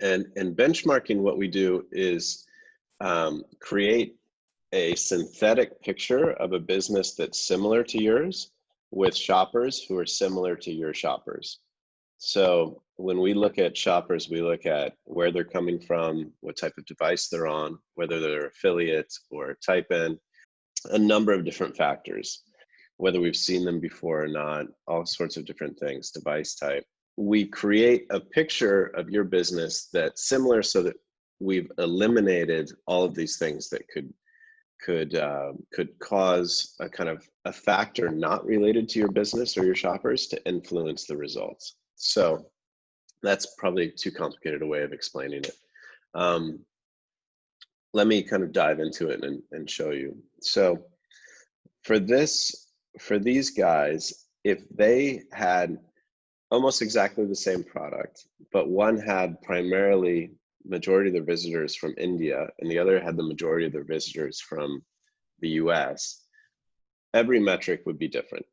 And benchmarking, what we do is create a synthetic picture of a business that's similar to yours with shoppers who are similar to your shoppers. So when we look at shoppers, we look at where they're coming from, what type of device they're on, whether they're affiliates or type in, a number of different factors, whether we've seen them before or not, all sorts of different things, device type. We create a picture of your business that's similar so that we've eliminated all of these things that could cause a kind of a factor not related to your business or your shoppers to influence the results. So that's probably too complicated a way of explaining it. Let me kind of dive into it and show you. So for these guys, if they had almost exactly the same product, but one had primarily majority of their visitors from India and the other had the majority of their visitors from the US, every metric would be different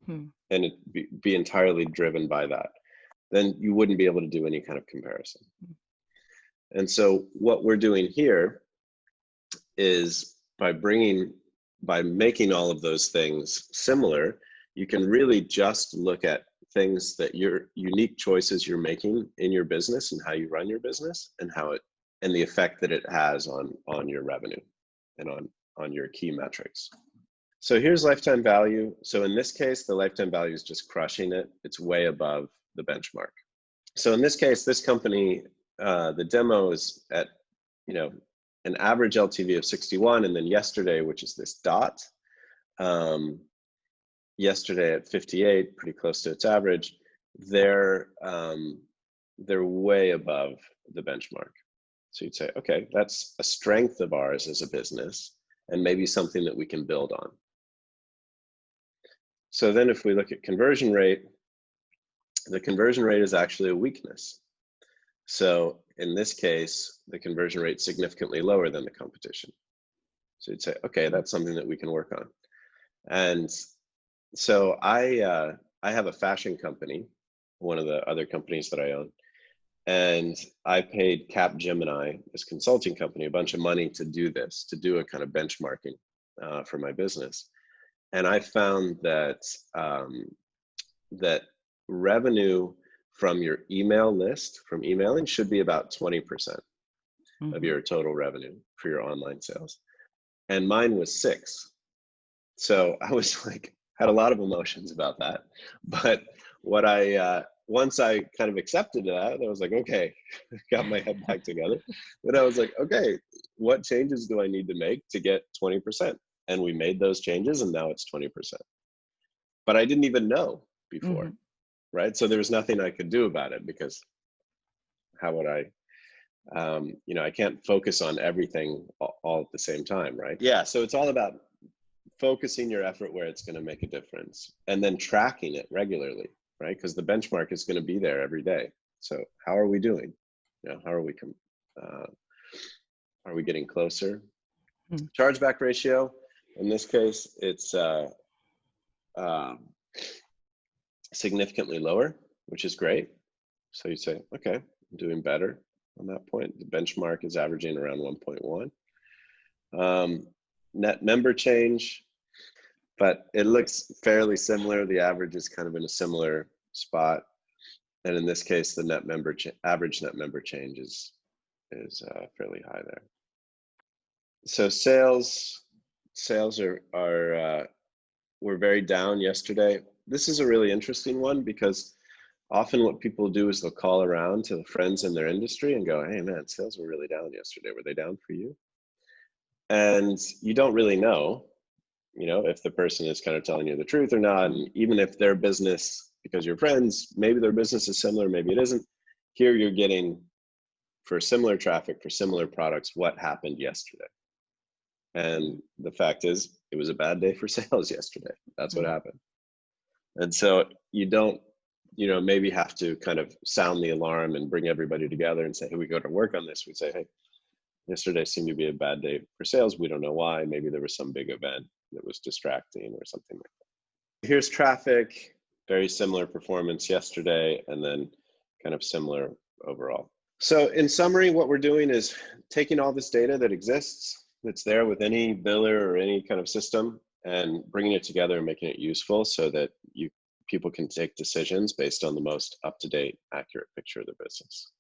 and it'd be entirely driven by that. Then you wouldn't be able to do any kind of comparison. And so what we're doing here is by making all of those things similar, you can really just look at things that your unique choices you're making in your business and how you run your business and and the effect that it has on your revenue and on your key metrics. So here's lifetime value. So in this case, the lifetime value is just crushing it. It's way above the benchmark. So in this case, this company, the demo is at, an average LTV of 61, and then yesterday, which is this dot, yesterday at 58, pretty close to its average, they're way above the benchmark. So you'd say, okay, that's a strength of ours as a business and maybe something that we can build on. So then if we look at conversion rate, the conversion rate is actually a weakness. So in this case, the conversion rate is significantly lower than the competition. So you'd say, okay, that's something that we can work on. And so I have a fashion company, one of the other companies that I own, and I paid Capgemini, this consulting company, a bunch of money to do this, to do a kind of benchmarking for my business. And I found that that revenue from your email list, from emailing, should be about 20% of your total revenue for your online sales. And mine was 6. So I was like, had a lot of emotions about that. But what once I kind of accepted that, I was like, okay, got my head back together. Then I was like, okay, what changes do I need to make to get 20%? And we made those changes and now it's 20%. But I didn't even know before, right? So there was nothing I could do about it because how would I, I can't focus on everything all at the same time, right? Yeah, so it's all about focusing your effort where it's going to make a difference and then tracking it regularly, right? Because the benchmark is going to be there every day. So how are we doing? How are we getting closer? Chargeback ratio, in this case, it's significantly lower, which is great. So you say, okay, I'm doing better on that point. The benchmark is averaging around 1.1. Net member change, but it looks fairly similar. The average is kind of in a similar spot. And in this case, the average net member change is fairly high there. So sales were very down yesterday. This is a really interesting one because often what people do is they'll call around to the friends in their industry and go, hey man, sales were really down yesterday. Were they down for you? And you don't really know, if the person is kind of telling you the truth or not. And even if their business, because you're friends, maybe their business is similar, maybe it isn't. Here you're getting, for similar traffic, for similar products, what happened yesterday. And the fact is, it was a bad day for sales yesterday. That's what happened. And so you don't, maybe have to kind of sound the alarm and bring everybody together and say, hey, we go to work on this. We say, hey, yesterday seemed to be a bad day for sales. We don't know why. Maybe there was some big event that was distracting or something like that. Here's traffic, very similar performance yesterday, and then kind of similar overall. So in summary, what we're doing is taking all this data that exists, that's there with any biller or any kind of system, and bringing it together and making it useful so that people can take decisions based on the most up-to-date, accurate picture of the business.